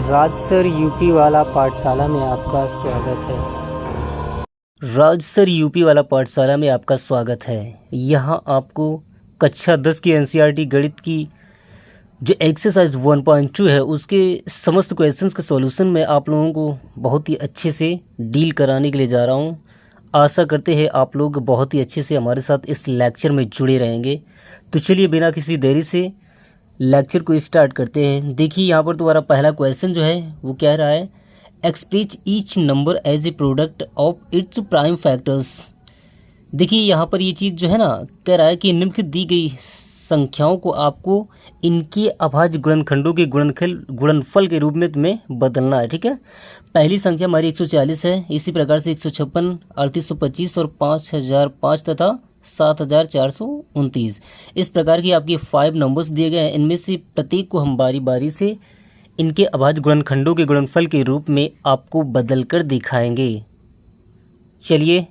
राज sir UP वाला पाठशाला में आपका स्वागत है। राज सर यूपी वाला पाठशाला में आपका स्वागत है। यहाँ आपको कक्षा 10 की एनसीईआरटी गणित की जो एक्सरसाइज 1.2 है उसके समस्त क्वेश्चंस के सॉल्यूशन में आप लोगों को बहुत ही अच्छे से डील कराने के लिए जा रहा हूँ। आशा करते हैं आप लोग बहुत ही अच्छे से हमारे साथ इस लेक्चर में जुड़े रहेंगे। तो चलिए बिना किसी देरी से लेक्चर को स्टार्ट करते हैं। देखिए यहाँ पर तुम्हारा पहला क्वेश्चन जो है वो कह रहा है express each number as a product of its prime factors. देखिए यहाँ पर ये चीज़ जो है ना कह रहा है कि निम्नलिखित दी गई संख्याओं को आपको इनके अभाज्य गुणनखंडों के गुणनफल के रूप में तुम्हें बदलना है। ठीक है, पहली संख्या हमारी 140 है, इसी प्रकार से 156, 3825 और 5005 तथा 7429 इस प्रकार की आपकी 5 नंबर्स दिए गए हैं। इनमें से प्रत्येक को हम बारी बारी से इनके अभाज्य गुणनखंडों के गुणनफल के रूप में आपको बदल कर दिखाएंगे। चलिए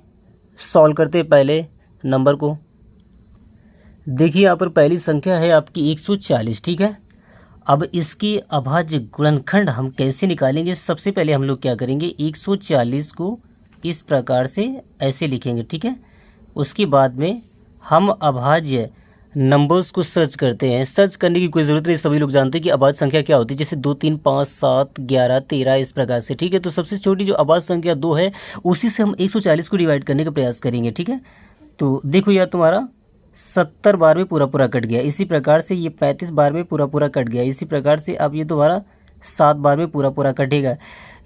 सॉल्व करते हैं पहले नंबर को। देखिए यहाँ पर पहली संख्या है आपकी 140। ठीक है, अब इसके अभाज्य गुणनखंड हम कैसे निकालेंगे? सबसे पहले हम लोग क्या करेंगे, 140 को इस प्रकार से ऐसे लिखेंगे। ठीक है, उसके बाद में हम अभाज्य नंबर्स को सर्च करते हैं। सर्च करने की कोई ज़रूरत नहीं, सभी लोग जानते हैं कि अभाज्य संख्या क्या होती है, जैसे 2, 3, 5, 7, 11, 13 इस प्रकार से। ठीक है, तो सबसे छोटी जो अभाज्य संख्या 2 है उसी से हम 140 को डिवाइड करने का प्रयास करेंगे। ठीक है, तो देखो यार तुम्हारा 70 बार में पूरा पूरा कट गया, इसी प्रकार से ये 35 बार में पूरा पूरा कट गया, इसी प्रकार से अब ये तुम्हारा 7 बार में पूरा पूरा कटेगा।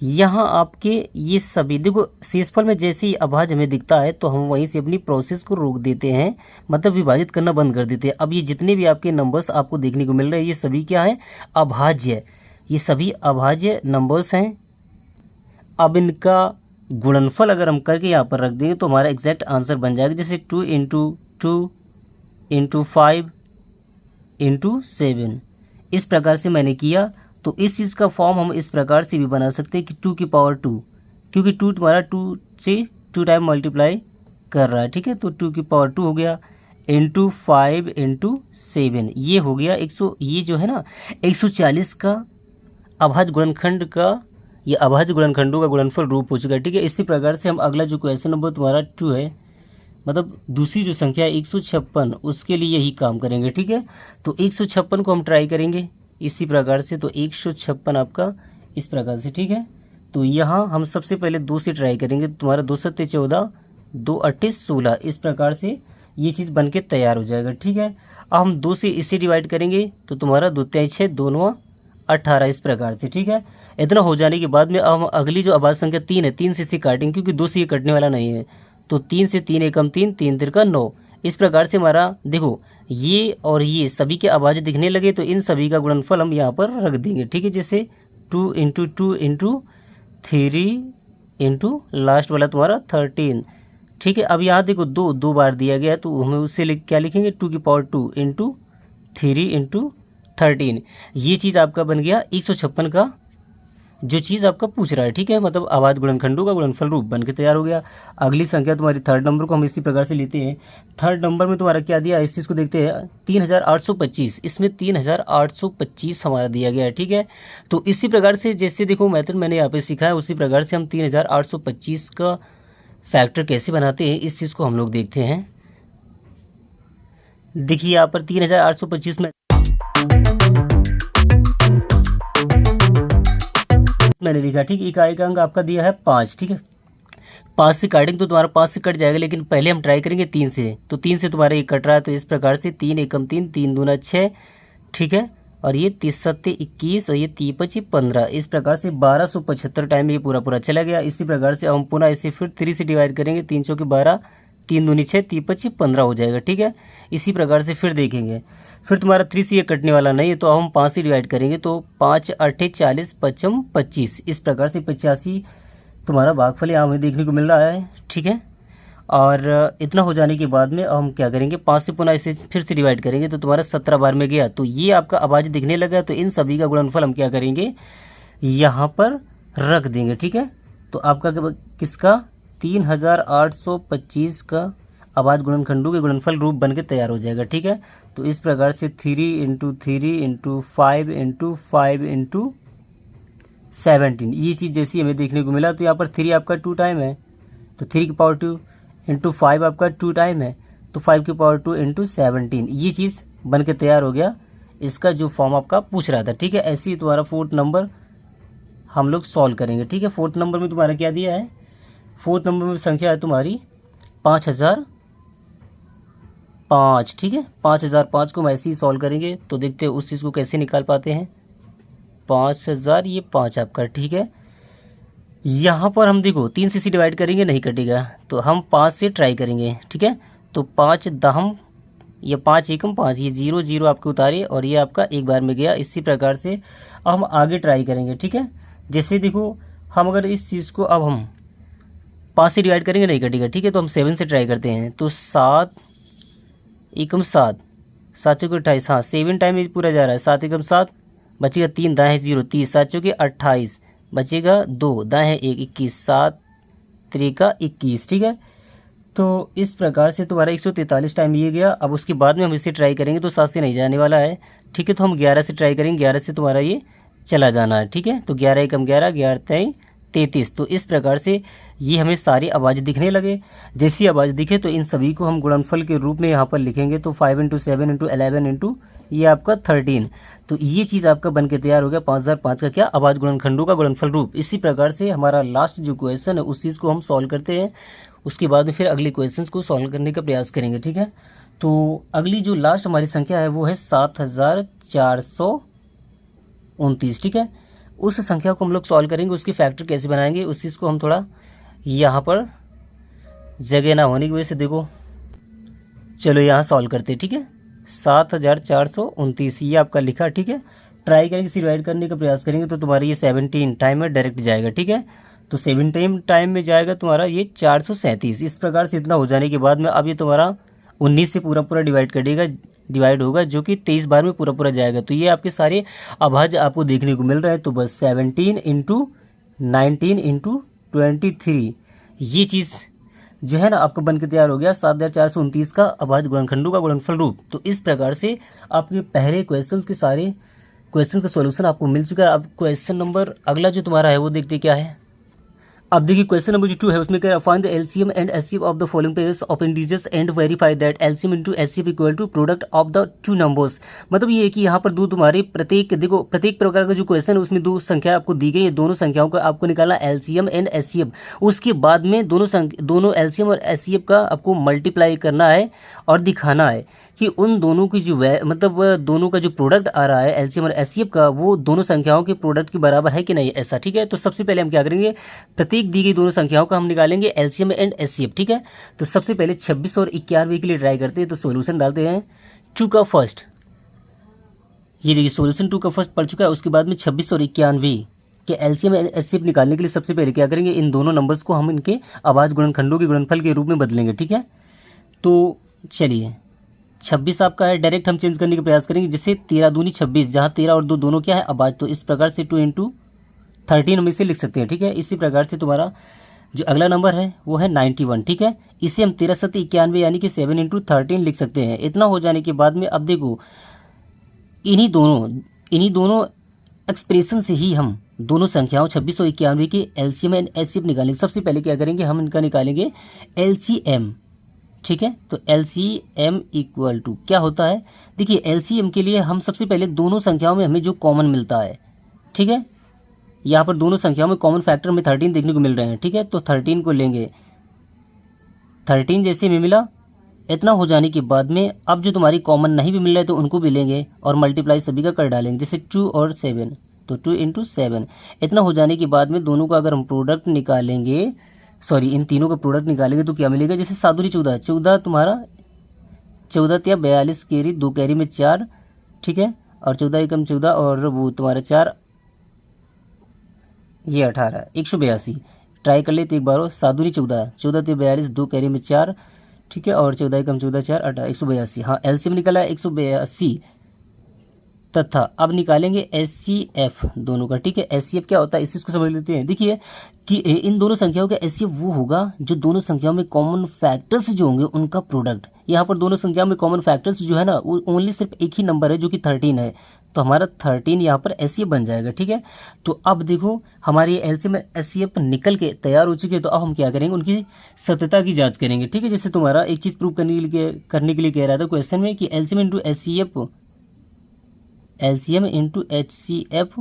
यहाँ आपके ये सभी देखो शेषफल में जैसे ही अभाज्य हमें दिखता है तो हम वहीं से अपनी प्रोसेस को रोक देते हैं, मतलब विभाजित करना बंद कर देते हैं। अब ये जितने भी आपके नंबर्स आपको देखने को मिल रहे हैं ये सभी क्या है, अभाज्य, ये सभी अभाज्य नंबर्स हैं। अब इनका गुणनफल अगर हम करके यहाँ पर रख देंगे तो हमारा एग्जैक्ट आंसर बन जाएगा, जैसे 2 × 2 × 5 × 7 इस प्रकार से मैंने किया। तो इस चीज़ का फॉर्म हम इस प्रकार से भी बना सकते हैं कि 2 की पावर 2, क्योंकि 2 तुम्हारा 2 से 2 टाइम मल्टीप्लाई कर रहा है। ठीक है, तो 2 की पावर 2 हो गया × 5 × 7 ये हो गया 100। ये जो है ना 140 का अभाज्य गुणनखंड का ये अभाज्य गुणनखंडों का गुणनफल रूप हो चुका है। ठीक है, इसी प्रकार से हम अगला जो क्वेश्चन नंबर तुम्हारा 2 है, मतलब दूसरी जो संख्या है 156, उसके लिए यही काम करेंगे। ठीक है, तो 156 को हम ट्राई करेंगे इसी प्रकार से, तो 156 आपका इस प्रकार से। ठीक है, तो यहाँ हम सबसे पहले 2 से ट्राई करेंगे, तुम्हारा 2 7 14, 2 8 16 इस प्रकार से ये चीज़ बन के तैयार हो जाएगा। ठीक है, अब हम 2 से इसे डिवाइड करेंगे तो तुम्हारा 2 3 6, 2 9 18 इस प्रकार से। ठीक है, इतना हो जाने के बाद में अब हम अगली जो अभाज्य संख्या 3 है, 3 से इसे काटेंगे क्योंकि 2 से ये कटने वाला नहीं है, तो 3 से 3 एकम 3, 3 तिरका 9 इस प्रकार से हमारा देखो ये और ये सभी के अभाज्य दिखने लगे, तो इन सभी का गुणनफल हम यहाँ पर रख देंगे। ठीक है, जैसे 2 × 2 × 3 × लास्ट वाला तुम्हारा 13। ठीक है, अब यहाँ देखो 2 बार दिया गया तो हमें उससे क्या लिखेंगे, 2 की पावर 2 × 3 × 13 ये चीज़ आपका बन गया 156 का जो चीज़ आपका पूछ रहा है। ठीक है, मतलब अभाज्य गुणनखंडों का गुणनफल रूप बन के तैयार हो गया। अगली संख्या तुम्हारी थर्ड नंबर को हम इसी प्रकार से लेते हैं। थर्ड नंबर में तुम्हारा क्या दिया, इस चीज़ को देखते हैं, 3825, इसमें 3825 हमारा दिया गया है। ठीक है, तो इसी प्रकार से जैसे देखो मेथड मैंने यहाँ पे सीखा है उसी प्रकार से हम 3825 का फैक्टर कैसे बनाते हैं इस चीज़ को हम लोग देखते हैं। देखिए यहाँ पर 3825 में मैंने लिखा। ठीक, इकाई का अंक आपका दिया है 5। ठीक है, 5 से काटेंगे तो तुम्हारा 5 से कट जाएगा, लेकिन पहले हम ट्राई करेंगे 3 से, तो 3 से तुम्हारा ये कट रहा है, तो इस प्रकार से 3 एकम 3, 3 दूना 6। ठीक है, और ये 30 7 21 और ये 30 25 15 इस प्रकार से 1275 टाइम ये पूरा पूरा चला गया। इसी प्रकार से हम पुनः इसे फिर 3 से डिवाइड करेंगे, 3 चौके 12, 3 दूनी 6, 30 25 15 हो जाएगा। ठीक है, इसी प्रकार से फिर देखेंगे, फिर तुम्हारा 3 से ये कटने वाला नहीं है तो हम 5 से डिवाइड करेंगे, तो 5 8 40 55 25 इस प्रकार से 85 तुम्हारा भागफल यहाँ हमें देखने को मिल रहा है। ठीक है, और इतना हो जाने के बाद में हम क्या करेंगे, 5 से पुनः इसे फिर से डिवाइड करेंगे तो तुम्हारा 17 बार में गया, तो ये आपका अभाज्य दिखने लगा। तो इन सभी का गुणनफल हम क्या करेंगे, यहाँ पर रख देंगे। ठीक है, तो आपका किसका 3825 का अभाज्य गुणनखंडों के गुणनफल रूप बन के तैयार हो जाएगा। ठीक है, तो इस प्रकार से 3 × 3 × 5 × 5 × 17, ये चीज़ जैसी हमें देखने को मिला। तो यहाँ पर 3 आपका 2 टाइम है, तो 3 की पावर 2 इंटू 5 आपका 2 टाइम है, तो 5 की पावर 2 इंटू 17, ये चीज़ बन के तैयार हो गया। इसका जो फॉर्म आपका पूछ रहा था, ठीक है। ऐसे ही तुम्हारा 4th नंबर हम लोग सॉल्व करेंगे, ठीक है। 4th नंबर में तुम्हारा क्या दिया है, 4th नंबर में संख्या है तुम्हारी 5005, ठीक है। 5005 को हम ऐसे ही सॉल्व करेंगे, तो देखते हैं उस चीज़ को कैसे निकाल पाते हैं। 5000 ये 5 आपका, ठीक है। यहाँ पर हम देखो 3 से डिवाइड करेंगे नहीं कटेगा, तो हम 5 से ट्राई करेंगे, ठीक है। तो 5 दहम या 5 एकम 5, ये 0 0 आपके उतारे और ये आपका एक बार में गया। इसी प्रकार से अब हम आगे ट्राई करेंगे, ठीक है। जैसे देखो हम अगर इस चीज़ को अब हम 5 से डिवाइड करेंगे नहीं कटेगा, ठीक है। तो हम 7 से ट्राई करते हैं, तो 7 एकम 7, 7 चौके 28, हाँ 7 टाइम ये पूरा जा रहा है। 7 एकम 7 बचेगा 3, दाएँ 0 30, 7 चौके 28 बचेगा 2, दाएँ 1 21, 7 त्रिका 21, ठीक है। तो इस प्रकार से तुम्हारा 143 टाइम ये गया। अब उसके बाद में हम इसे ट्राई करेंगे तो 7 से नहीं जाने वाला है, ठीक है। तो हम 11 से ट्राई करेंगे, 11 से तुम्हारा ये चला जाना है, ठीक है। तो 11 एकम 11, 11 3 33। तो इस प्रकार से ये हमें सारी आवाज़ दिखने लगे। जैसी आवाज़ दिखे तो इन सभी को हम गुणनफल के रूप में यहाँ पर लिखेंगे। तो 5 इंटू 7 इंटू 11 इंटू ये आपका 13। तो ये चीज़ आपका बन के तैयार हो गया 5005 का क्या, आवाज़ गुणनखंडों का गुणनफल रूप। इसी प्रकार से हमारा लास्ट जो क्वेश्चन है उस चीज़ को हम सॉल्व करते हैं। उसके बाद में फिर अगले क्वेश्चंस को सॉल्व करने का प्रयास करेंगे, ठीक है। तो अगली जो लास्ट हमारी संख्या है वो है 7429, ठीक है। उस संख्या को हम लोग सॉल्व करेंगे। उसकी फैक्टर कैसे बनाएंगे उस चीज़ को हम थोड़ा यहाँ पर जगह ना होने की वजह से देखो, चलो यहाँ सॉल्व करते हैं, ठीक है। 7429 ये आपका लिखा, ठीक है। ट्राई करेंगे, इसे डिवाइड करने का प्रयास करेंगे तो तुम्हारी ये 17 टाइम में डायरेक्ट जाएगा, ठीक है। तो 17 टाइम में जाएगा तुम्हारा ये 437। इस प्रकार से इतना हो जाने के बाद में अब ये तुम्हारा 19 से पूरा पूरा डिवाइड होगा, जो कि 23 बार में पूरा पूरा जाएगा। तो ये आपके सारे अभाज्य आपको देखने को मिल रहा है। तो बस 17 इंटू 19 इंटू 23 ये चीज़ जो है ना आपका बन के तैयार हो गया 7429 का अभाज्य गुणनखंडों का गुणनफल रूप। तो इस प्रकार से आपके पहले क्वेश्चंस के सारे क्वेश्चंस का सॉल्यूशन आपको मिल चुका है। अब क्वेश्चन नंबर अगला जो तुम्हारा है वो देखते क्या है। अब देखिए क्वेश्चन नंबर जो 2 है उसमें कह रहा है find the LCM and HCF of the following pairs of integers and verify that LCM into HCF equal to product of the 2 numbers. मतलब ये है कि यहाँ पर दो तुम्हारे प्रत्येक प्रकार का जो क्वेश्चन है उसमें 2 संख्या आपको दी गई है। दोनों संख्याओं का आपको निकालना एलसीएम एंड एचसीएफ। उसके बाद में दोनों एलसीएम और एचसीएफ का आपको मल्टीप्लाई करना है और दिखाना है कि उन दोनों की जो दोनों का जो प्रोडक्ट आ रहा है एलसीएम और एचसीएफ का वो दोनों संख्याओं के प्रोडक्ट के बराबर है कि नहीं, ऐसा, ठीक है। तो सबसे पहले हम क्या करेंगे, प्रत्येक दी गई दोनों संख्याओं का हम निकालेंगे एलसीएम एंड एचसीएफ, ठीक है। तो सबसे पहले 26 और 91 के लिए ट्राई करते हैं। तो सॉल्यूशन डालते हैं 2 का फर्स्ट, ये देखिए सॉल्यूशन 2 का फर्स्ट पड़ चुका है। उसके बाद में 26 और 91 के एलसीएम एंड एचसीएफ निकालने के लिए सबसे पहले क्या करेंगे, इन दोनों नंबर्स को हम इनके अभाज्य गुणनखंडों के गुणनफल के रूप में बदलेंगे, ठीक है। तो चलिए 26 आपका है, डायरेक्ट हम चेंज करने का प्रयास करेंगे। जैसे 13 दूनी 26, जहाँ 13 और 2 दोनों क्या है अभाज्य, तो इस प्रकार से 2 इंटू 13 हम इसे लिख सकते हैं, ठीक है। इसी प्रकार से तुम्हारा जो अगला नंबर है वो है 91, ठीक है। इसे हम 13 7 91 यानी कि 7 इंटू 13 लिख सकते हैं। इतना हो जाने के बाद में अब देखो इन्हीं दोनों एक्सप्रेशन से ही हम दोनों संख्याओं 26 और 91 के एलसीएम एंड एचसीएफ निकालेंगे। सबसे पहले क्या करेंगे, हम इनका निकालेंगे एलसीएम, ठीक है। तो एलसीएम इक्वल टू क्या होता है, देखिए एलसीएम के लिए हम सबसे पहले दोनों संख्याओं में हमें जो कॉमन मिलता है, ठीक है। यहाँ पर दोनों संख्याओं में कॉमन फैक्टर में 13 देखने को मिल रहे हैं, ठीक है। तो 13 को लेंगे, 13 जैसे में मिला, इतना हो जाने के बाद में अब जो तुम्हारी कॉमन नहीं भी मिल रहा है तो उनको भी लेंगे और मल्टीप्लाई सभी का कर डालेंगे। जैसे 2 और 7, तो 2 इंटू 7। इतना हो जाने के बाद में दोनों का अगर हम प्रोडक्ट निकालेंगे, इन तीनों का प्रोडक्ट निकालेंगे तो क्या मिलेगा, जैसे 7 दूनी 14, 14 तुम्हारा 14 या 42 कैरी, 2 कैरी में 4, ठीक है। और 14 एकम 14 और वो तुम्हारा 4 ये 18, 182। ट्राई कर लेते एक बार और, 7 दूनी 14, 14 ते 42, 2 कैरी में 4, ठीक है। और 14 एकम 14 4 18, 182। हाँ एलसीएम निकला है 182 तथा अब निकालेंगे एचसीएफ दोनों का, ठीक है। एचसीएफ क्या होता है इस चीज़ को समझ लेते हैं। देखिए कि इन दोनों संख्याओं का एचसीएफ वो होगा जो दोनों संख्याओं में कॉमन फैक्टर्स जो होंगे उनका प्रोडक्ट। यहाँ पर दोनों संख्याओं में कॉमन फैक्टर्स जो है ना वो ओनली सिर्फ एक ही नंबर है जो कि 13 है। तो हमारा 13 यहाँ पर एचसीएफ बन जाएगा। ठीक है, तो अब देखो हमारी एलसीएम एचसीएफ निकल के तैयार हो चुकी है। तो अब हम क्या करेंगे, उनकी सत्यता की जांच करेंगे। ठीक है, जैसे तुम्हारा एक चीज़ प्रूव करने के लिए कह रहा था क्वेश्चन में कि एलसीएम इंटू एचसीएफ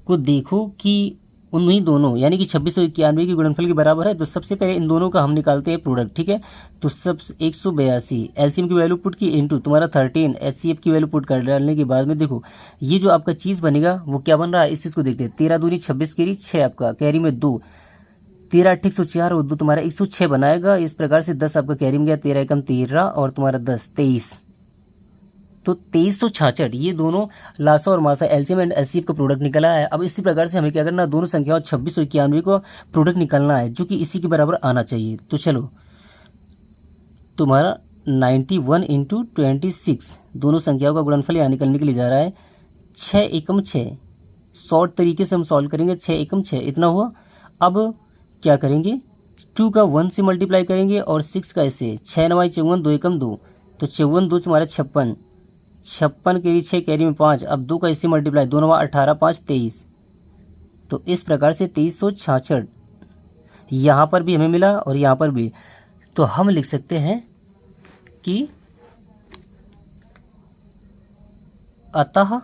को देखो कि उन्हीं दोनों यानी कि 2691 के गुणनफल के बराबर है। तो सबसे पहले इन दोनों का हम निकालते हैं प्रोडक्ट। ठीक है, तो सब 182 एलसीएम की वैल्यू पुट की इंटू तुम्हारा 13 एचसीएफ की वैल्यू पुट कर डालने के बाद में देखो ये जो आपका चीज़ बनेगा वो क्या बन रहा है, इस चीज़ को देखते हैं। 13 दूनी 26 कैरी 6 आपका कैरी में 2, 13 8 104 और 2 तुम्हारा 106 बनाएगा। इस प्रकार से 10 आपका कैरी में गया, 13 एकम 13 और तुम्हारा 10 23, तो 2366 ये दोनों लासा और मासा एलसीएम एंड एचसीएफ का प्रोडक्ट निकला है। अब इसी प्रकार से हमें क्या करना है, दोनों संख्याओं 2691 को प्रोडक्ट निकालना है जो कि इसी के बराबर आना चाहिए। तो चलो तुम्हारा 91 इंटू 26 दोनों संख्याओं का गुणनफल यहाँ निकलने के लिए जा रहा है 6 एकम 6। शॉर्ट तरीके से हम सॉल्व करेंगे, 6 एकम 6 इतना हुआ। अब क्या करेंगे, 2 का 1 से मल्टीप्लाई करेंगे और 6 का ऐसे 6 9 54 2 एकम 2, तो 54 2 तुम्हारा 56, 56 कैरी 6 कैरी में 5। अब 2 का इससे मल्टीप्लाई 2 9 18 5 23, तो इस प्रकार से 2366 यहाँ पर भी हमें मिला और यहाँ पर भी। तो हम लिख सकते हैं कि अतः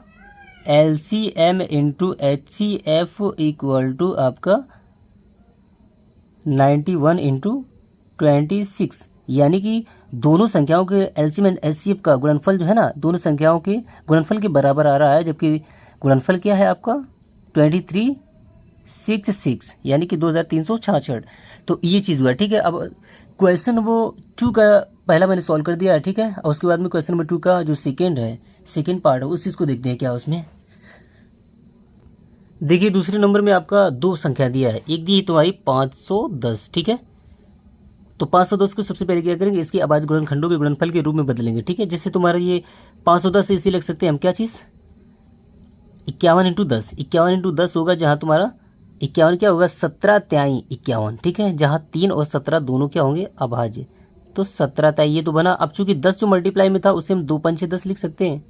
LCM into HCF equal to आपका 91 इंटू 26, यानी कि दोनों संख्याओं के एलसीएम एंड एचसीएफ का गुणनफल जो है ना, दोनों संख्याओं के गुणनफल के बराबर आ रहा है। जबकि गुणनफल क्या है आपका 2366 यानी कि 2366। तो ये चीज़ हुआ। ठीक है, अब क्वेश्चन वो 2 का पहला मैंने सॉल्व कर दिया है। ठीक है, और उसके बाद में क्वेश्चन नंबर 2 का जो सेकेंड पार्ट है उस चीज़ को देखते हैं क्या उसमें। देखिए दूसरे नंबर में आपका 2 संख्या दिया है, एक दी है तुम्हारी 510। ठीक है, तो 510 को सबसे पहले क्या करेंगे, इसके अभाज्य गुणनखंडों के गुणनफल के रूप में बदलेंगे। ठीक है, जैसे तुम्हारा ये 510 से इसे लिख सकते हैं हम क्या चीज़, 51 इंटू 10। 51 इंटू 10 होगा, जहाँ तुम्हारा 51 क्या होगा 17 त्याई 51। ठीक है, जहाँ 3 और 17 दोनों क्या होंगे अभाज्य, तो 17 त्याई ये तो बना। अब चूंकि 10 जो मल्टीप्लाई में था उसे हम 2 पंचे 10 लिख सकते हैं।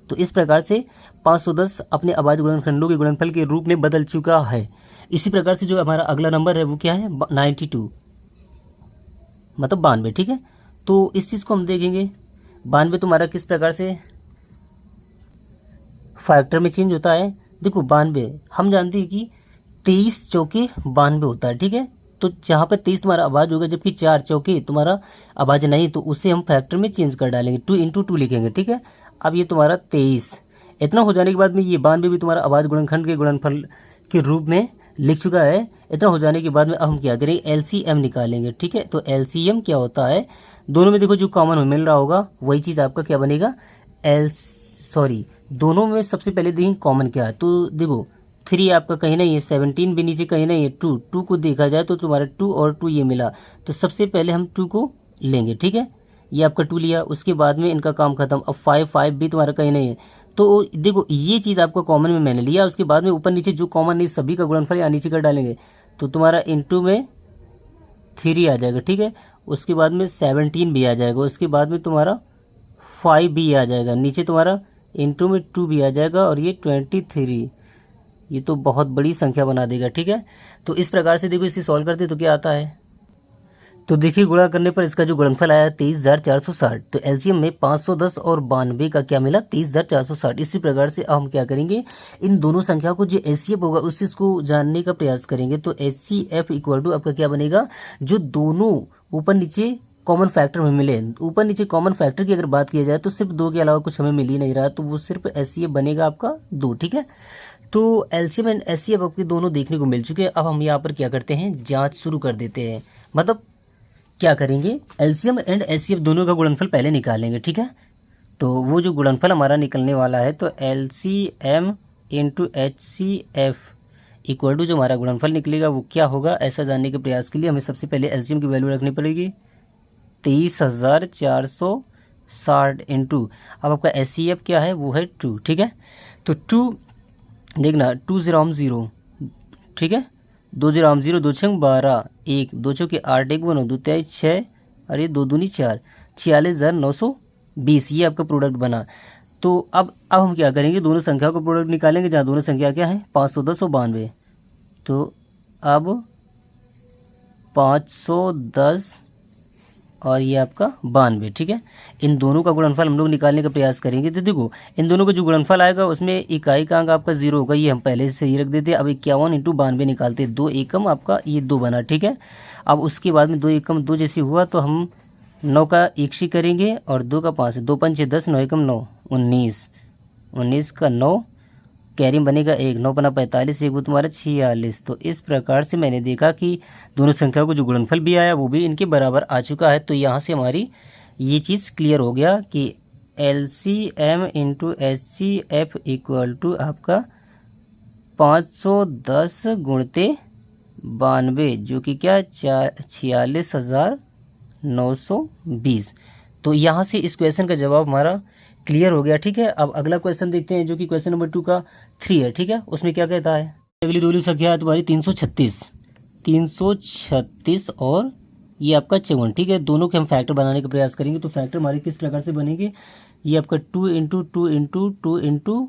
तो इस प्रकार से 510 अपने अभाज्य गुणनखंडों के गुणनफल के रूप में बदल चुका है। इसी प्रकार से जो हमारा अगला नंबर है वो क्या है 92 मतलब 92। ठीक है, तो इस चीज़ को हम देखेंगे 92 तुम्हारा किस प्रकार से फैक्टर में चेंज होता है। देखो 92 हम जानते हैं कि 23 चौके 92 होता है। ठीक है, तो जहाँ पर 23 तुम्हारा अभाज्य होगा जबकि 4 चौके तुम्हारा अभाज्य नहीं, तो उसे हम फैक्टर में चेंज कर डालेंगे, 2 इंटू 2 लिखेंगे। ठीक है, अब ये तुम्हारा 23 इतना हो जाने के बाद में ये 92 भी तुम्हारा अभाज्य गुणनखंड के गुणनफल के रूप में लिख चुका है। इतना हो जाने के बाद में अब हम क्या करेंगे एलसीएम निकालेंगे। ठीक है, तो एलसीएम क्या होता है, दोनों में देखो जो कॉमन मिल रहा होगा वही चीज़ आपका क्या बनेगा दोनों में सबसे पहले देखेंगे कॉमन क्या है। तो देखो 3 आपका कहीं नहीं है, 17 भी नीचे कहीं नहीं है, 2 को देखा जाए तो तुम्हारा 2 और 2 ये मिला, तो सबसे पहले हम 2 को लेंगे। ठीक है, ये आपका 2 लिया, उसके बाद में इनका काम खत्म। अब 5 भी तुम्हारा कहीं नहीं है, तो देखो ये चीज़ आपका कॉमन में मैंने लिया, उसके बाद में ऊपर नीचे जो कॉमन नहीं सभी का गुणनफल यहाँ नीचे कर डालेंगे, तो तुम्हारा इंटू में 3 आ जाएगा। ठीक है, उसके बाद में 17 भी आ जाएगा, उसके बाद में तुम्हारा 5 भी आ जाएगा, नीचे तुम्हारा इंटू में 2 भी आ जाएगा और ये 23, ये तो बहुत बड़ी संख्या बना देगा। ठीक है, तो इस प्रकार से देखो इसे सॉल्व करते तो क्या आता है, तो देखिए गुणा करने पर इसका जो गुणनफल आया 23,460। तो एलसीएम में 510 और 92 का क्या मिला 23,460। इसी प्रकार से हम क्या करेंगे इन दोनों संख्या को जो एचसीएफ होगा उस चीज़ को जानने का प्रयास करेंगे। तो एचसीएफ इक्वल टू आपका क्या बनेगा, जो दोनों ऊपर नीचे कॉमन फैक्टर में मिले, ऊपर नीचे कॉमन फैक्टर की अगर बात किया जाए तो सिर्फ 2 के अलावा कुछ हमें मिल ही नहीं रहा, तो वो सिर्फ एचसीएफ बनेगा आपका 2। ठीक है, तो एलसीएम एंड एचसीएफ आपके दोनों देखने को मिल चुके हैं। अब हम यहाँ पर क्या करते हैं जाँच शुरू कर देते हैं, मतलब क्या करेंगे एलसीएम एंड एचसीएफ दोनों का गुणनफल पहले निकालेंगे। ठीक है, तो वो जो गुणनफल हमारा निकलने वाला है तो LCM into HCF equal to जो हमारा गुणनफल निकलेगा वो क्या होगा, ऐसा जानने के प्रयास के लिए हमें सबसे पहले एलसीएम की वैल्यू रखनी पड़ेगी 23,460 इंटू अब आपका एचसीएफ क्या है वो है 2। ठीक है, तो 2 देखना 2 0 0। ठीक है, 2 0 0 2 6 12 1 2 चौके 8 1 बनो 2 3 6 और ये 2 दूनी 4 46,920 ये आपका प्रोडक्ट बना। तो अब हम क्या करेंगे, दोनों संख्याओं का प्रोडक्ट निकालेंगे, जहाँ दोनों संख्या क्या है 510 और 92। तो अब 510 और ये आपका 92, ठीक है। इन दोनों का गुणनफल हम लोग निकालने का प्रयास करेंगे। तो देखो इन दोनों का जो गुणनफल आएगा उसमें इकाई का अंक आपका 0 होगा, ये हम पहले से ही रख देते हैं। अब 51 × 92 निकालते हैं, 2 एकम आपका ये 2 बना, ठीक है। अब उसके बाद में 2 एकम 2 जैसे हुआ तो हम 9 का 1 करेंगे और 2 का 5, 2 पंचे 10, 9 एकम 9, 19, 19 का 9, कैरी बनेगा 1, 9 बना 45, 1 तुम्हारा 46। तो इस प्रकार से मैंने देखा कि दोनों संख्याओं को जो गुणनफल भी आया वो भी इनके बराबर आ चुका है। तो यहाँ से हमारी ये चीज़ क्लियर हो गया कि LCM × HCF इक्वल टू आपका 510 × 92, जो कि क्या 46,920। तो यहाँ से इस क्वेश्चन का जवाब हमारा क्लियर हो गया, ठीक है। अब अगला क्वेश्चन देखते हैं जो कि क्वेश्चन नंबर 2 का 3 है, ठीक है। उसमें क्या कहता है, अगली दोनों संख्या है तुम्हारी 336 और ये आपका 54, ठीक है। दोनों के हम फैक्टर बनाने का प्रयास करेंगे। तो फैक्टर हमारे किस प्रकार से बनेंगे, ये आपका 2 × 2 × 2 ×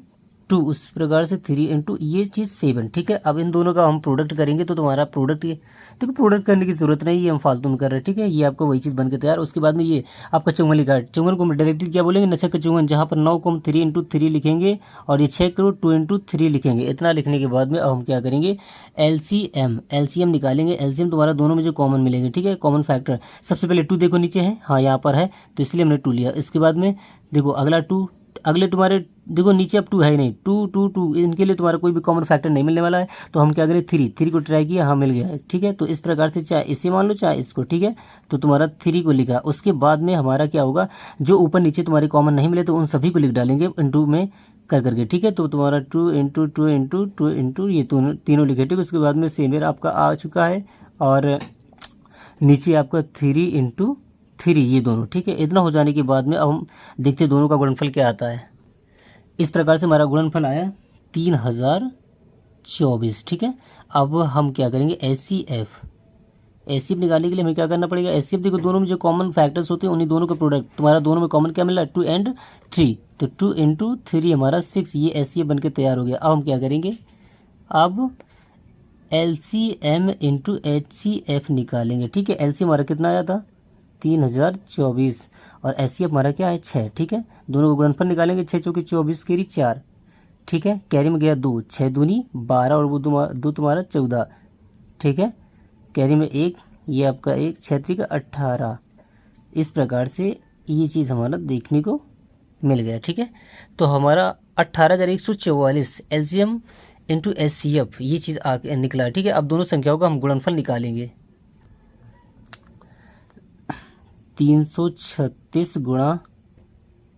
2, उस प्रकार से 3 × ये चीज़ 7, ठीक है। अब इन दोनों का हम प्रोडक्ट करेंगे तो तुम्हारा प्रोडक्ट, ये देखो प्रोडक्ट करने की ज़रूरत नहीं, ये हम फालतू में कर रहे हैं, ठीक है। ये आपका वही चीज़ बन के तैयार। उसके बाद में ये आपका 54 लिखा है, 54 को हम डायरेक्टली क्या बोलेंगे, नछक 54, जहाँ पर 9 को हम 3 × 3 लिखेंगे और ये 6 को 2 × 3 लिखेंगे। इतना लिखने के बाद में अब हम क्या करेंगे, LCM निकालेंगे। LCM तुम्हारा दोनों में जो कॉमन मिलेंगे, ठीक है, कॉमन फैक्टर। सबसे पहले 2 देखो नीचे है, हाँ यहाँ पर है, तो इसलिए हमने 2 लिया। इसके बाद में देखो अगला 2, अगले तुम्हारे देखो नीचे अब 2 है ही नहीं, 2 2 2, इनके लिए तुम्हारा कोई भी कॉमन फैक्टर नहीं मिलने वाला है। तो हम क्या करें, 3 को ट्राई किया, हाँ मिल गया है, ठीक है। तो इस प्रकार से चाहे इसे मान लो चाहे इसको, ठीक है। तो तुम्हारा 3 को लिखा। उसके बाद में हमारा क्या होगा, जो ऊपर नीचे तुम्हारे कॉमन नहीं मिले तो उन सभी को लिख डालेंगे इंटू में करके, ठीक है। तो तुम्हारा 2 × 2 × 2 × ये तीनों लिखे, ठीक है। उसके बाद में सेमेर आपका आ चुका है और नीचे आपका 3 × 3 ये दोनों, ठीक है। इतना हो जाने के बाद में अब हम देखते हैं दोनों का गुणनफल क्या आता है। इस प्रकार से हमारा गुणनफल आया 3024, ठीक है। अब हम क्या करेंगे, HCF निकालने के लिए हमें क्या करना पड़ेगा, HCF देखो दोनों में जो कॉमन फैक्टर्स होते हैं उन्हीं दोनों का प्रोडक्ट, तुम्हारा दोनों में कॉमन क्या मिल रहा है, 2 और 3, तो 2 × 3 हमारा 6, ये HCF बन के तैयार हो गया। अब हम क्या करेंगे, अब LCM × HCF निकालेंगे, ठीक है। LCM हमारा कितना आया था 3024 और HCF हमारा क्या है 6, ठीक है। दोनों को गुणनफल निकालेंगे, 6 चौके 24 केरी 4, ठीक है। कैरी में गया 2, 6 दूनी 12 और वो 2 तुम्हारा 14, ठीक है। कैरी में 1, ये आपका 1, 6 3 18। इस प्रकार से ये चीज़ हमारा देखने को मिल गया, ठीक है। तो हमारा 18,144 LCM × HCF ये चीज़ निकला, ठीक है। अब दोनों संख्याओं का हम गुणनफल निकालेंगे। 336 ×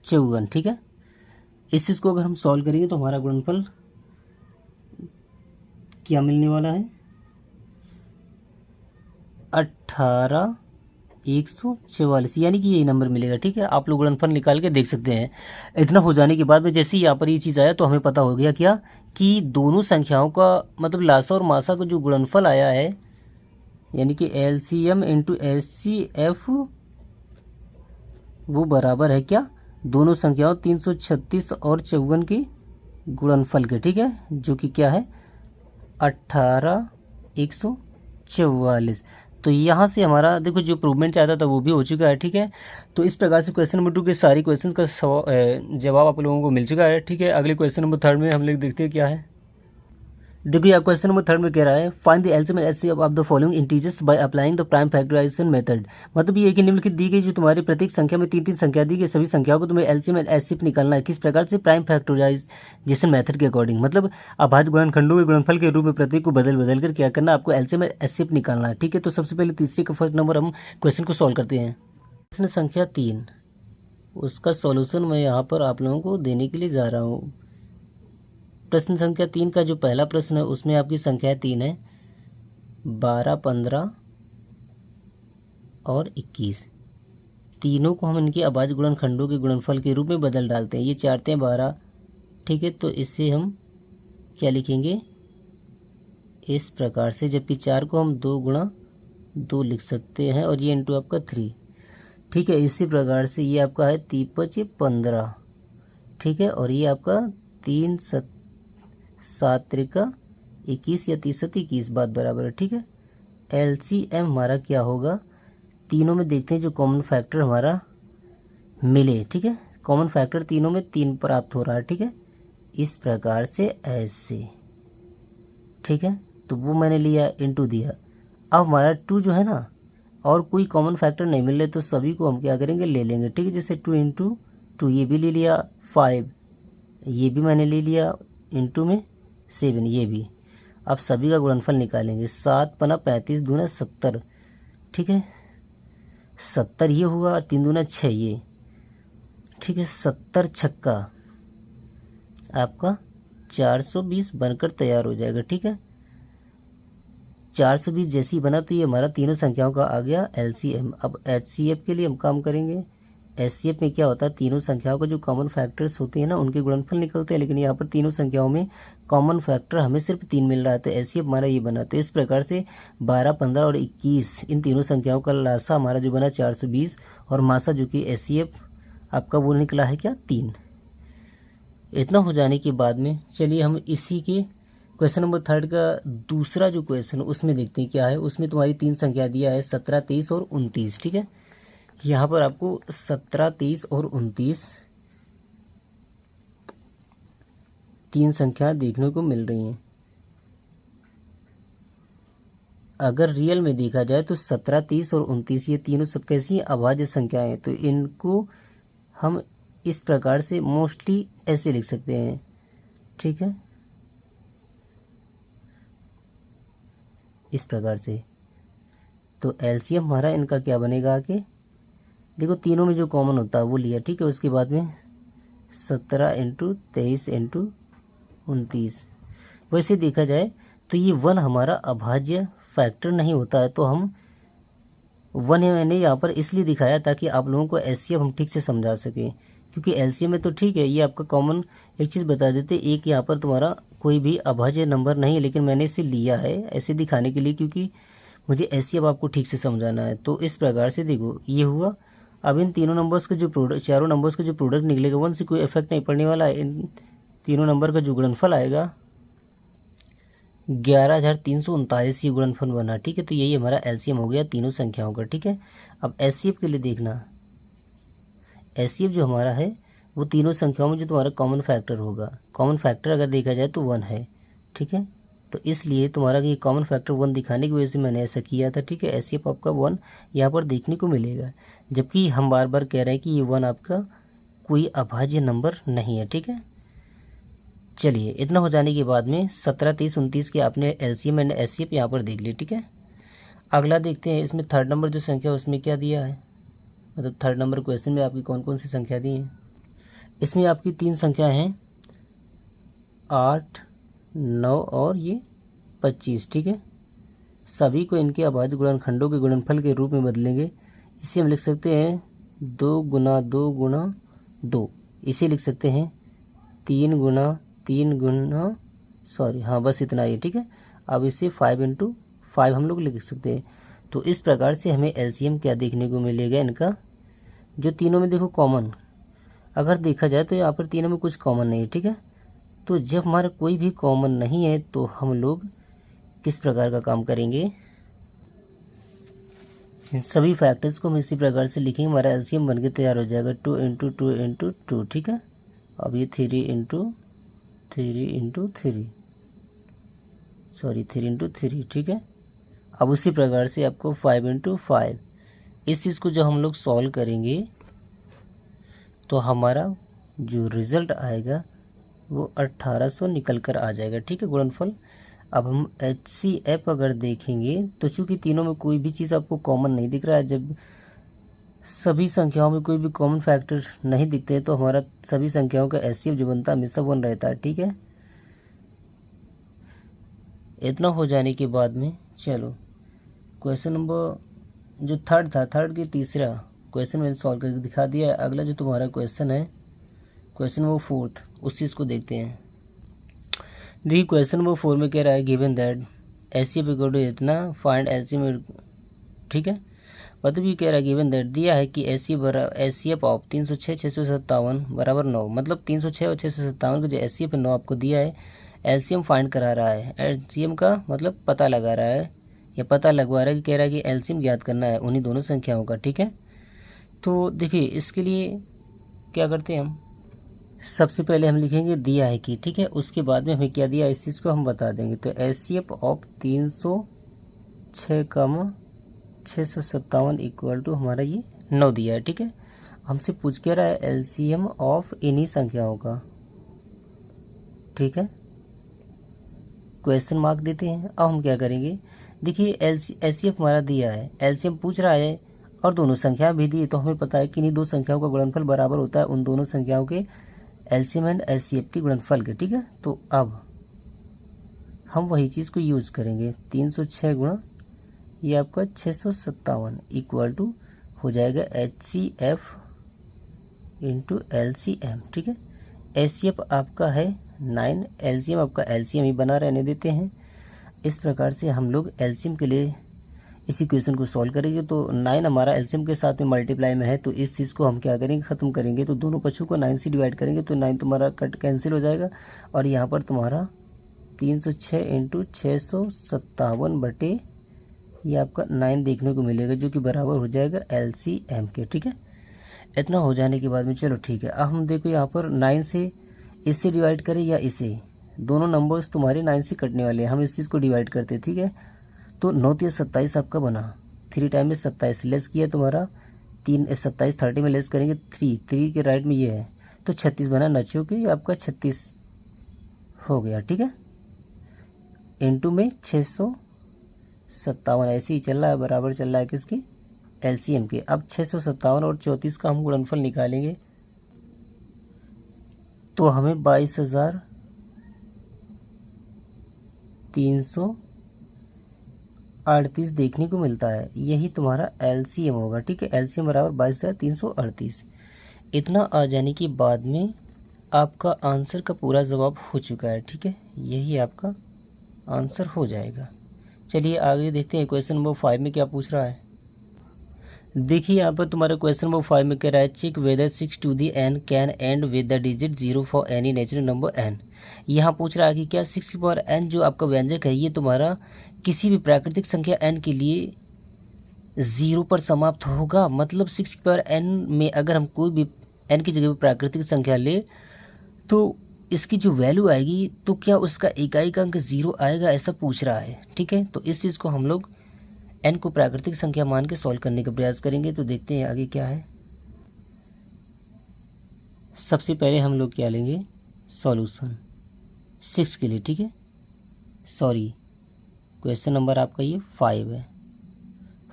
54, ठीक है। इस चीज़ को अगर हम सॉल्व करेंगे तो हमारा गुणनफल क्या मिलने वाला है, 18,144, यानी कि यही नंबर मिलेगा, ठीक है। आप लोग गुणनफल निकाल के देख सकते हैं। इतना हो जाने के बाद में जैसे ही यहाँ पर ये चीज़ आया तो हमें पता हो गया क्या, कि दोनों संख्याओं का मतलब लासा और मासा का जो गुणनफल आया है, यानी कि LCM × HCF वो बराबर है क्या, दोनों संख्याओं 336 और 54 की गुणनफल के, ठीक है, जो कि क्या है 18,144। तो यहाँ से हमारा देखो जो प्रूवमेंट चाहता था वो भी हो चुका है, ठीक है। तो इस प्रकार से क्वेश्चन नंबर 2 के सारी क्वेश्चंस का जवाब आप लोगों को मिल चुका है, ठीक है। अगले क्वेश्चन नंबर 3 में हम लोग देखते हैं क्या है। देखो यहाँ क्वेश्चन नंबर 3 में कह रहा है, find the LCM and HCF of the following integers by applying the prime factorisation method. मतलब ये कि निम्नलिखित दी गई जो तुम्हारी प्रत्येक संख्या में 3 संख्या दी गई, सभी संख्याओं को तुम्हें LCM एंड HCF निकालना है। किस प्रकार से, प्राइम फैक्टराइजेशन मेथड के अकॉर्डिंग, मतलब अभाज्य गुणनखंडों के गुणनफल के रूप में प्रत्येक को बदल कर क्या करना, आपको LCM एंड HCF निकालना है, ठीक है। तो सबसे पहले तीसरे का फर्स्ट नंबर हम क्वेश्चन को सॉल्व करते हैं। प्रश्न संख्या 3, उसका सॉल्यूशन मैं यहाँ पर आप लोगों को देने के लिए जा रहा हूँ। प्रश्न संख्या 3 का जो पहला प्रश्न है उसमें आपकी संख्या 3 है, 12, 15 और 21। तीनों को हम इनके अभाज्य गुणनखंडों के गुणनफल के रूप में बदल डालते हैं। ये 4 × 12, ठीक है। तो इससे हम क्या लिखेंगे, इस प्रकार से, जबकि 4 को हम 2 × 2 लिख सकते हैं और ये इंटू आपका 3, ठीक है। इसी प्रकार से ये आपका है 3 × 5 = 15, ठीक है। और ये आपका 3 7 त्रिका 21 या 30 7 21 बात बराबर है, ठीक है। LCM हमारा क्या होगा, तीनों में देखते हैं जो कॉमन फैक्टर हमारा मिले, ठीक है। कॉमन फैक्टर तीनों में 3 प्राप्त हो रहा है, ठीक है, इस प्रकार से ऐसे, ठीक है। तो वो मैंने लिया, इनटू दिया। अब हमारा 2 जो है ना, और कोई कॉमन फैक्टर नहीं मिल रहे तो सभी को हम क्या करेंगे, ले लेंगे, ठीक है। जैसे 2 इंटू 2 ये भी ले लिया, 5 ये भी मैंने ले लिया, इंटू में 7 ये भी। अब सभी का गुणनफल निकालेंगे। 7 पना 35 दूना 70, ठीक है। 70 ये हुआ और 3 दूना 6 ये, ठीक है। 70 छक्का आपका 420 बनकर तैयार हो जाएगा, ठीक है। 420 जैसी बना तो ये हमारा तीनों संख्याओं का आ गया LCM। अब HCF के लिए हम काम करेंगे। HCF में क्या होता है, तीनों संख्याओं का जो कॉमन फैक्टर्स होते हैं ना उनके गुणनफल निकलते हैं, लेकिन यहाँ पर तीनों संख्याओं में कॉमन फैक्टर हमें सिर्फ 3 मिल रहा है, तो HCF हमारा ये बना। तो इस प्रकार से 12, 15 और 21 इन तीनों संख्याओं का लासा हमारा जो बना 420, और मासा जो कि HCF आपका वो निकला है क्या, 3। इतना हो जाने के बाद में चलिए हम इसी के क्वेश्चन नंबर 3 का दूसरा जो क्वेश्चन उसमें देखते हैं क्या है। उसमें तुम्हारी 3 संख्या दिया है 17, 23 और 29, ठीक है। यहाँ पर आपको 17, 23 और 29 3 संख्या देखने को मिल रही हैं। अगर रियल में देखा जाए तो 17, 30 और 29 ये तीनों सब कैसी अभाज्य संख्याएं हैं, तो इनको हम इस प्रकार से मोस्टली ऐसे लिख सकते हैं, ठीक है, इस प्रकार से। तो LCM हमारा इनका क्या बनेगा आगे, देखो तीनों में जो कॉमन होता है वो लिया, ठीक है। उसके बाद में 17 इंटू 23 इंटू 29। वैसे देखा जाए तो ये 1 हमारा अभाज्य फैक्टर नहीं होता है, तो हम 1 मैंने यहाँ पर इसलिए दिखाया ताकि आप लोगों को HCF हम ठीक से समझा सकें, क्योंकि LCM में तो ठीक है, ये आपका कॉमन एक चीज़ बता देते, एक यहाँ पर तुम्हारा कोई भी अभाज्य नंबर नहीं है, लेकिन मैंने इसे लिया है ऐसे दिखाने के लिए क्योंकि मुझे HCF आपको ठीक से समझाना है। तो इस प्रकार से देखो ये हुआ। अब इन तीनों नंबर्स का जो प्रोडक्ट, चारों नंबर्स का जो प्रोडक्ट निकलेगा 1 से कोई इफेक्ट नहीं पड़ने वाला है। इन तीनों नंबर का जो गुणनफल आएगा 11,339 ये गुणनफल बना, ठीक है। तो यही हमारा LCM हो गया तीनों संख्याओं का, ठीक है। अब HCF के लिए देखना, HCF जो हमारा है वो तीनों संख्याओं में जो तुम्हारा कॉमन फैक्टर होगा, कॉमन फैक्टर अगर देखा जाए तो 1 है, ठीक है। तो इसलिए तुम्हारा ये कॉमन फैक्टर 1 दिखाने की वजह से मैंने ऐसा किया था, ठीक है। HCF आपका 1 यहाँ पर देखने को मिलेगा, जबकि हम बार बार कह रहे हैं कि ये 1 आपका कोई अभाज्य नंबर नहीं है, ठीक है। चलिए इतना हो जाने के बाद में 17, 30, 29 के आपने LCM एंड HCF यहाँ पर देख लिए, ठीक है। अगला देखते हैं, इसमें 3rd नंबर जो संख्या उसमें क्या दिया है, मतलब 3rd नंबर क्वेश्चन में आपकी कौन कौन सी संख्या दी हैं। इसमें आपकी 3 संख्या हैं 8, 9 और ये 25, ठीक है। सभी को इनके अभाज्य गुणनखंडों के गुणनफल के रूप में बदलेंगे। इसे हम लिख सकते हैं 2 गुना 2 गुना 2, इसे लिख सकते हैं 3 गुना 3 गुना, सॉरी हाँ बस इतना ही, ठीक है। अब इसे 5 इंटू 5 हम लोग लिख सकते हैं। तो इस प्रकार से हमें LCM क्या देखने को मिलेगा इनका, जो तीनों में देखो कॉमन अगर देखा जाए तो यहाँ पर तीनों में कुछ कॉमन नहीं है, ठीक है। तो जब हमारा कोई भी कॉमन नहीं है तो हम लोग किस प्रकार का काम करेंगे, इन सभी फैक्टर्स को हम इसी प्रकार से लिखेंगे, हमारा LCM बन के तैयार हो जाएगा 2 इंटू 2 इंटू 2, ठीक है। अब ये 3 इंटू 3 इंटू 3, सॉरी 3 इंटू 3, ठीक है। अब उसी प्रकार से आपको 5 इंटू 5, इस चीज़ को जब हम लोग सॉल्व करेंगे तो हमारा जो रिज़ल्ट आएगा वो 1800 निकल कर आ जाएगा, ठीक है, गुणनफल। अब हम HCF अगर देखेंगे तो चूँकि तीनों में कोई भी चीज़ आपको कॉमन नहीं दिख रहा है, जब सभी संख्याओं में कोई भी कॉमन फैक्टर नहीं दिखते हैं तो हमारा सभी संख्याओं का HCF जो बनता है हमेशा 1 रहता है, ठीक है। इतना हो जाने के बाद में चलो क्वेश्चन नंबर जो 3rd था, 3rd के तीसरा क्वेश्चन मैंने सॉल्व करके दिखा दिया है। अगला जो तुम्हारा क्वेश्चन है क्वेश्चन नंबर 4 उस चीज़ को देखते हैं। देखिए क्वेश्चन नंबर 4 में कह रहा है given that HCF equal to इतना, फाइंड LCM, ठीक है। मतलब ये कह रहा है गिवन दैट दिया है कि एचसीएफ ऑफ 306 657 बराबर 9, मतलब 306 और 657 का जो एचसीएफ 9 आपको दिया है, एलसीएम फाइंड करा रहा है। एलसीएम का मतलब पता लगा रहा है या पता लगवा रहा है कि कह रहा है कि एलसीएम ज्ञात करना है उन्हीं दोनों संख्याओं का। ठीक है, तो देखिए इसके लिए क्या करते हैं हम, सबसे पहले हम लिखेंगे दिया है कि, ठीक है, उसके बाद में हमें क्या दिया इस चीज़ को हम बता देंगे। तो एचसीएफ ऑफ 306 कम 657 इक्वल टू हमारा ये 9 दिया है। ठीक है, हमसे पूछ के रहा है एलसीएम ऑफ इन्हीं संख्याओं का। ठीक है, क्वेश्चन मार्क देते हैं। अब हम क्या करेंगे, देखिए एचसीएफ हमारा दिया है, एलसीएम पूछ रहा है और दोनों संख्या भी दी, तो हमें पता है कि इन्हीं दो संख्याओं का गुणनफल बराबर होता है उन दोनों संख्याओं के एलसीएम एंड एचसीएफ के गुणनफल के। ठीक है, तो अब हम वही चीज़ को यूज़ करेंगे, 306 गुणा ये आपका 657 इक्वल टू हो जाएगा एचसीएफ इंटू एलसीएम। ठीक है, एचसीएफ आपका है 9, एलसीएम आपका एलसीएम ही बना रहने देते हैं। इस प्रकार से हम लोग एलसीएम के लिए इसी क्वेश्चन को सॉल्व करेंगे। तो 9 हमारा एलसीएम के साथ में मल्टीप्लाई में है, तो इस चीज़ को हम क्या करेंगे, ख़त्म करेंगे। तो दोनों पक्षों को 9 से डिवाइड करेंगे तो 9 तुम्हारा कट कैंसिल हो जाएगा और यहाँ पर तुम्हारा 306 इंटू 657 बटे ये आपका 9 देखने को मिलेगा, जो कि बराबर हो जाएगा एलसीएम के। ठीक है, इतना हो जाने के बाद में चलो ठीक है, अब हम देखो यहाँ पर 9 से इससे डिवाइड करें या इसे, दोनों नंबर्स तुम्हारे 9 से कटने वाले हैं, हम इस चीज़ को डिवाइड करते हैं। ठीक है, तो 9 3 27 आपका बना, 3 टाइम में 27 लेस किया तुम्हारा 3 27 30 में लेस करेंगे 3 के राइट में ये है, तो 36 बना, नचो के आपका 36 हो गया। ठीक है, इंटू में 657 ऐसे ही चल रहा है, बराबर चल रहा है किसकी, एलसीएम के। अब 657 और 34 का हम गुणनफल निकालेंगे तो हमें 22,338 देखने को मिलता है, यही तुम्हारा एलसीएम होगा। ठीक है, एलसीएम बराबर 22,338। इतना आ जाने के बाद में आपका आंसर का पूरा जवाब हो चुका है। ठीक है, यही आपका आंसर हो जाएगा। चलिए आगे देखते हैं क्वेश्चन नंबर 5 में क्या पूछ रहा है। देखिए यहाँ पर तुम्हारा क्वेश्चन नंबर 5 में कह रहा है check whether 6 to the n can end with the digit 0 for any natural number n। यहाँ पूछ रहा है कि क्या 6 की पावर n जो आपका व्यंजक है ये तुम्हारा किसी भी प्राकृतिक संख्या n के लिए 0 पर समाप्त होगा। मतलब 6 की पावर n में अगर हम कोई भी n की जगह पर प्राकृतिक संख्या ले तो इसकी जो वैल्यू आएगी तो क्या उसका इकाई का अंक 0 आएगा, ऐसा पूछ रहा है। ठीक है, तो इस चीज़ को हम लोग n को प्राकृतिक संख्या मान के सॉल्व करने का प्रयास करेंगे। तो देखते हैं आगे क्या है। सबसे पहले हम लोग क्या लेंगे, सॉल्यूशन 6 के लिए। ठीक है, सॉरी क्वेश्चन नंबर आपका ये 5 है,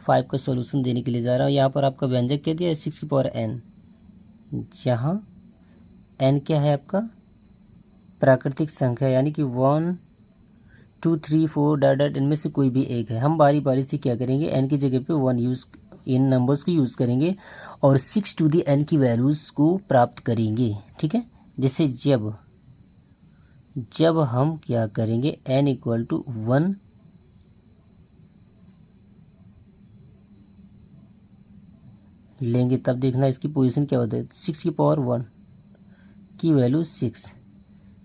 5 का सॉल्यूशन देने के लिए जा रहा हूँ। यहाँ पर आपका व्यंजक क्या दिया है 6 की पावर n, जहाँ n क्या है आपका प्राकृतिक संख्या, यानी कि 1 2 3 4 डॉट इनमें से कोई भी एक है। हम बारी बारी से क्या करेंगे, n की जगह पे 1 यूज़, इन नंबर्स को यूज़ करेंगे और 6 टू दी n की वैल्यूज़ को प्राप्त करेंगे। ठीक है, जैसे जब हम क्या करेंगे n इक्वल टू 1 लेंगे तब देखना इसकी पोजीशन क्या होता है। 6 की पावर 1 की वैल्यू 6,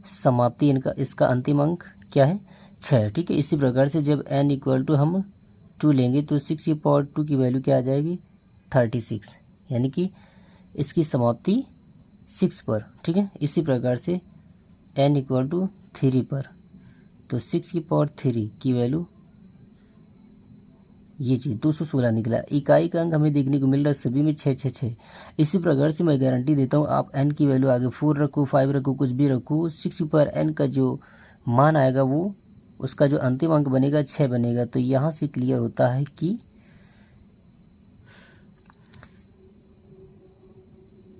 समाप्ति इनका इसका अंतिम अंक क्या है 6। ठीक है, इसी प्रकार से जब n इक्वल टू हम 2 लेंगे तो 6 की पावर 2 की वैल्यू क्या आ जाएगी 36, यानी कि इसकी समाप्ति 6 पर। ठीक है, इसी प्रकार से n इक्वल टू 3 पर तो 6 की पावर 3 की वैल्यू ये चीज़ 216 निकला। इकाई का अंक हमें देखने को मिल रहा है सभी में 6 6 6। इसी प्रकार से मैं गारंटी देता हूँ आप n की वैल्यू आगे 4 रखो 5 रखो कुछ भी रखो, 6 पर n का जो मान आएगा वो उसका जो अंतिम अंक बनेगा 6 बनेगा। तो यहाँ से क्लियर होता है कि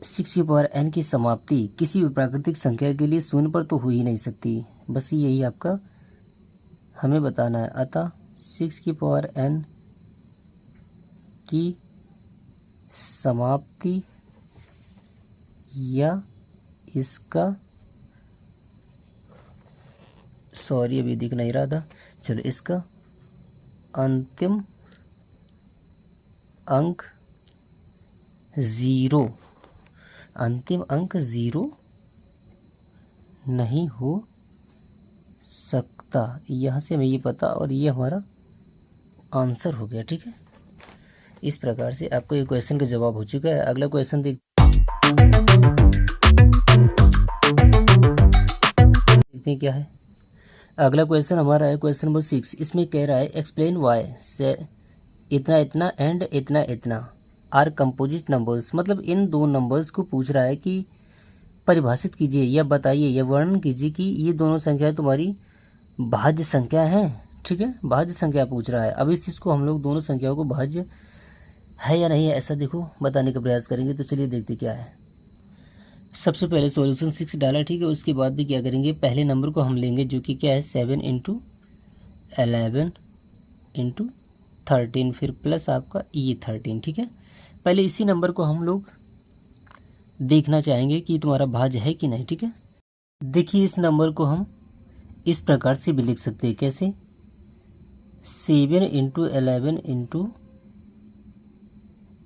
6 की पावर n की समाप्ति किसी भी प्राकृतिक संख्या के लिए 0 पर तो हो ही नहीं सकती। बस यही आपका हमें बताना है। अतः 6 की पावर n की समाप्ति या इसका, सॉरी अभी दिख नहीं रहा था, चलो इसका अंतिम अंक 0, अंतिम अंक 0 नहीं हो सकता। यहाँ से हमें ये पता, और ये हमारा आंसर हो गया। ठीक है, इस प्रकार से आपको ये क्वेश्चन का जवाब हो चुका है। अगला क्वेश्चन देखते हैं क्या है। अगला क्वेश्चन हमारा है क्वेश्चन नंबर 6। इसमें कह रहा है एक्सप्लेन वाई से इतना इतना एंड इतना इतना आर कंपोजिट नंबर्स। मतलब इन दो नंबर्स को पूछ रहा है कि परिभाषित कीजिए या बताइए या वर्णन कीजिए कि ये दोनों संख्या तुम्हारी भाज्य संख्या हैं। ठीक है, भाज्य संख्या पूछ रहा है। अब इस चीज़ को हम लोग दोनों संख्याओं को भाज्य है या नहीं है ऐसा देखो बताने का प्रयास करेंगे। तो चलिए देखते क्या है। सबसे पहले सॉल्यूशन 6 डाला। ठीक है, उसके बाद भी क्या करेंगे, पहले नंबर को हम लेंगे जो कि क्या है 7 × 11 × 13, फिर प्लस आपका ये 13। ठीक है, पहले इसी नंबर को हम लोग देखना चाहेंगे कि तुम्हारा भाज्य है कि नहीं। ठीक है, देखिए इस नंबर को हम इस प्रकार से भी लिख सकते हैं। कैसे, 7 × 11 ×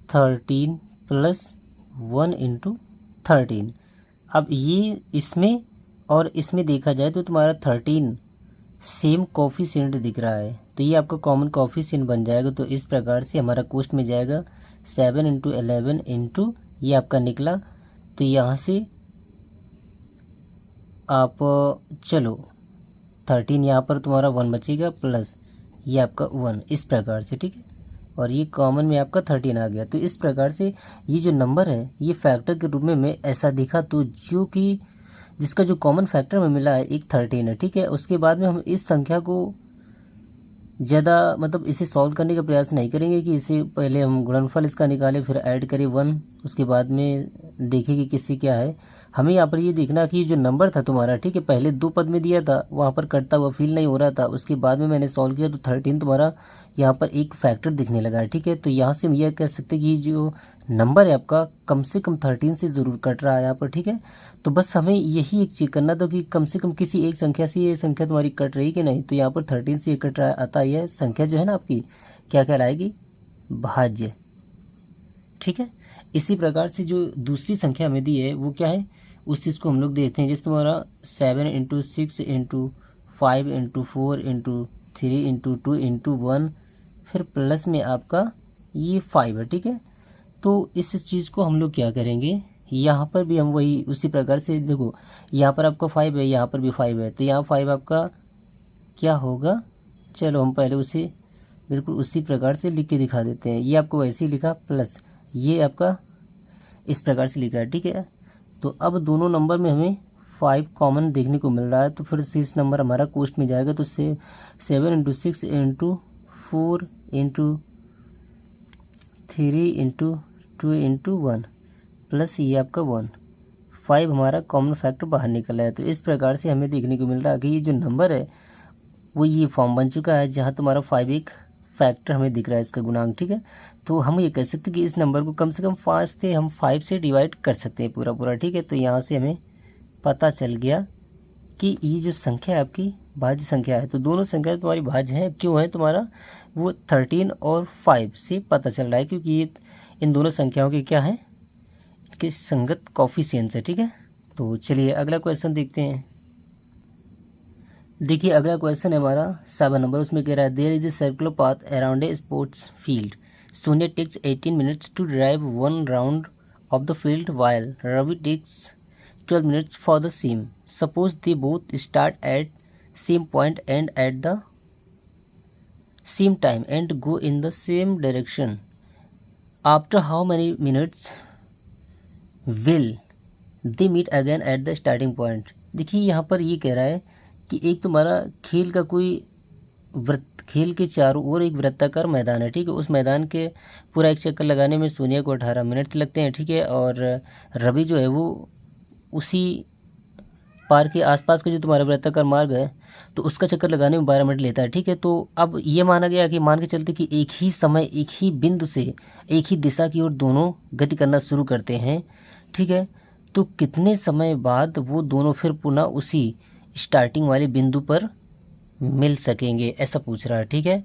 13 प्लस 1 × 13। अब ये इसमें और इसमें देखा जाए तो तुम्हारा 13 सेम कोफिशिएंट दिख रहा है, तो ये आपका कॉमन कोफिशिएंट बन जाएगा। तो इस प्रकार से हमारा क्वेश्चन में जाएगा 7 × 11 × ये आपका निकला। तो यहाँ से आप चलो 13 यहाँ पर तुम्हारा 1 बचेगा प्लस ये आपका 1, इस प्रकार से। ठीक है, और ये कॉमन में आपका 13 आ गया। तो इस प्रकार से ये जो नंबर है ये फैक्टर के रूप में मैं ऐसा दिखा, तो जो कि जिसका जो कॉमन फैक्टर में मिला है एक 13 है। ठीक है, उसके बाद में हम इस संख्या को ज़्यादा मतलब इसे सॉल्व करने का प्रयास नहीं करेंगे कि इसे पहले हम गुणनफल इसका निकालें फिर ऐड करें 1, उसके बाद में देखें कि किससे क्या है। हमें यहाँ पर ये देखना कि जो नंबर था तुम्हारा, ठीक है, पहले 2 पद में दिया था, वहाँ पर कटता हुआ फील नहीं हो रहा था। उसके बाद में मैंने सॉल्व किया तो 13 तुम्हारा यहाँ पर एक फैक्टर दिखने लगा है। ठीक है, तो यहाँ से हम यह कह सकते हैं कि जो नंबर है आपका कम से कम 13 से ज़रूर कट रहा है यहाँ पर। ठीक है, तो बस हमें यही एक चीज़ करना था कि कम से कम किसी एक संख्या से ये संख्या तुम्हारी कट रही कि नहीं। तो यहाँ पर 13 से ये कट रहा है, अतः यह संख्या जो है ना आपकी क्या कहलाएगी, भाज्य। ठीक है, इसी प्रकार से जो दूसरी संख्या हमें दी है वो क्या है, उस चीज़ को हम लोग देखते हैं। जैसे तुम्हारा 7 × 6 × 5 × 4 × 3 × 2 × 1 फिर प्लस में आपका ये 5 है। ठीक है, तो इस चीज़ को हम लोग क्या करेंगे, यहाँ पर भी हम वही उसी प्रकार से देखो, यहाँ पर आपका 5 है, यहाँ पर भी 5 है, तो यहाँ 5 आपका क्या होगा, चलो हम पहले उसे बिल्कुल उसी प्रकार से लिख के दिखा देते हैं। ये आपको वैसे ही लिखा प्लस ये आपका इस प्रकार से लिखा है। ठीक है, तो अब दोनों नंबर में हमें 5 कॉमन देखने को मिल रहा है, तो फिर 6 नंबर हमारा कोष्ट में जाएगा। तो 7 × 6 × 4 × 3 × 2 × 1 प्लस ये आपका 1, 5 हमारा कॉमन फैक्टर बाहर निकला है। तो इस प्रकार से हमें देखने को मिल रहा है कि ये जो नंबर है वो ये फॉर्म बन चुका है, जहाँ तुम्हारा 5 एक फैक्टर हमें दिख रहा है इसका गुणांक। ठीक है, तो हम ये कह सकते हैं कि इस नंबर को कम से कम 5 से हम 5 से डिवाइड कर सकते हैं पूरा। ठीक है, तो यहाँ से हमें पता चल गया कि ये जो संख्या है आपकी भाज्य संख्या है। तो दोनों संख्या तुम्हारी भाज्य है, क्यों है तुम्हारा वो 13 और 5 से पता चल रहा है, क्योंकि ये इन दोनों संख्याओं के क्या है, कि संगत कोफिशिएंट्स है। ठीक है, तो चलिए अगला क्वेश्चन देखते हैं। देखिए अगला क्वेश्चन है हमारा 7 नंबर। उसमें कह रहा है there is a circular path around a sports field. Sonia takes 18 minutes to drive 1 round of the field while Ravi takes 12 minutes for the same. Suppose they both start at same point and at the same time and go in the same direction. After how many minutes will they meet again at the starting point. देखिए यहाँ पर ये कह रहा है कि एक तुम्हारा खेल का कोई खेल के चारों ओर एक वृत्ताकार मैदान है। ठीक है, उस मैदान के पूरा एक चक्कर लगाने में सोनिया को 18 मिनट लगते हैं। ठीक है, और रवि जो है वो उसी पार के आसपास का जो तुम्हारा वृत्ताकार मार्ग है तो उसका चक्कर लगाने में 12 मिनट लेता है। ठीक है, तो अब ये माना गया कि मान के चलते कि एक ही समय एक ही बिंदु से एक ही दिशा की ओर दोनों गति करना शुरू करते हैं। ठीक है, तो कितने समय बाद वो दोनों फिर पुनः उसी स्टार्टिंग वाले बिंदु पर मिल सकेंगे, ऐसा पूछ रहा है। ठीक है,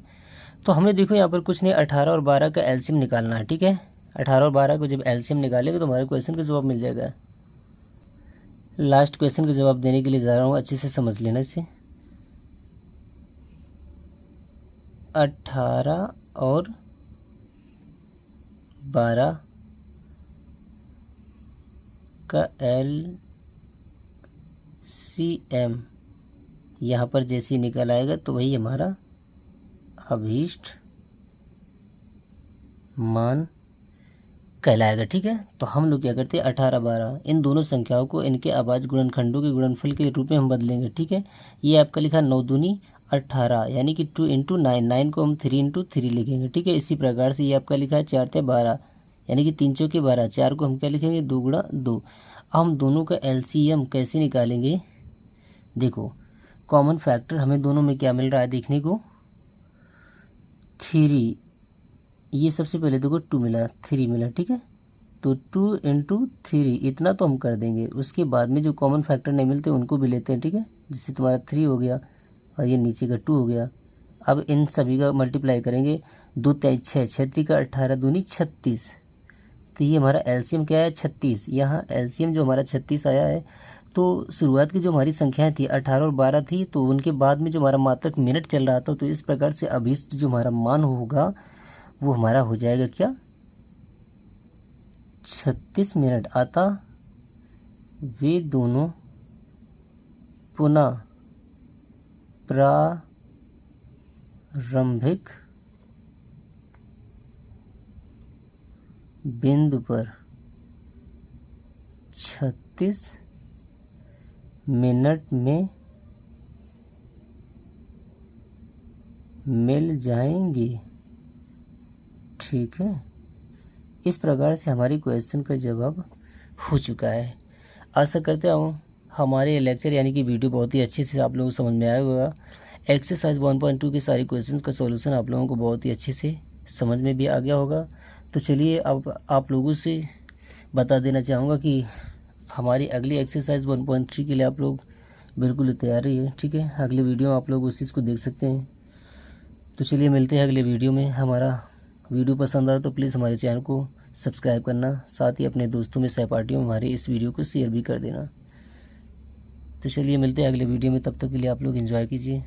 तो हमें देखो यहाँ पर कुछ नहीं, 18 और 12 का एलसीएम निकालना है, ठीक है। 18 और 12 को जब एलसीएम निकालेंगे तो हमारे क्वेश्चन का जवाब मिल जाएगा। लास्ट क्वेश्चन का जवाब देने के लिए जा रहा हूँ, अच्छे से समझ लेना इसे। 18 और 12 का एलसीएम यहाँ पर जैसे ही निकल आएगा तो वही हमारा अभीष्ट मान कहलाएगा, ठीक है। तो हम लोग क्या करते हैं, 18 12 इन दोनों संख्याओं को इनके अभाज्य गुणनखंडों के गुणनफल के रूप में हम बदलेंगे, ठीक है। ये आपका लिखा 9 दूनी 18 यानी कि 2 × 9, 9 को हम 3 × 3 लिखेंगे, ठीक है। इसी प्रकार से ये आपका लिखा है 4 × 12 यानी कि 3 चौके 12, 4 को हम क्या लिखेंगे 2 × 2। हम दोनों का एलसीएम कैसे निकालेंगे, देखो कॉमन फैक्टर हमें दोनों में क्या मिल रहा है देखने को, 3, ये सबसे पहले देखो 2 मिला, 3 मिला, ठीक है। तो 2 × 3 इतना तो हम कर देंगे। उसके बाद में जो कॉमन फैक्टर नहीं मिलते उनको भी लेते हैं, ठीक है। जिससे तुम्हारा 3 हो गया और ये नीचे का 2 हो गया। अब इन सभी का मल्टीप्लाई करेंगे, 2 × 6, 6 का 18 दूनी 36। तो ये हमारा एलसीएम क्या है 36। यहाँ एलसीएम जो हमारा 36 आया है। तो शुरुआत की जो हमारी संख्याएं थी 18 और 12 थी, तो उनके बाद में जो हमारा मात्रक मिनट चल रहा था, तो इस प्रकार से अभीष्ट जो हमारा मान होगा वो हमारा हो जाएगा क्या 36 मिनट। आता वे दोनों पुनः प्रारंभिक बिंदु पर 36 मिनट में मिल जाएंगे, ठीक है। इस प्रकार से हमारी क्वेश्चन का जवाब हो चुका है। आशा करते हूँ हमारे लेक्चर यानी कि वीडियो बहुत ही अच्छे से आप लोगों को समझ में आया होगा। एक्सरसाइज 1.2 के सारे क्वेश्चंस का सॉल्यूशन आप लोगों को बहुत ही अच्छे से समझ में भी आ गया होगा। तो चलिए अब आप लोगों से बता देना चाहूँगा कि हमारी अगली एक्सरसाइज 1.3 के लिए आप लोग बिल्कुल तैयार रहिए, ठीक है। अगले वीडियो में आप लोग उस चीज़ को देख सकते हैं। तो चलिए मिलते हैं अगले वीडियो में। हमारा वीडियो पसंद आए तो प्लीज़ हमारे चैनल को सब्सक्राइब करना, साथ ही अपने दोस्तों में सहपाठियों में हमारे इस वीडियो को शेयर भी कर देना। तो चलिए मिलते हैं अगले वीडियो में, तब तक के लिए आप लोग एंजॉय कीजिए।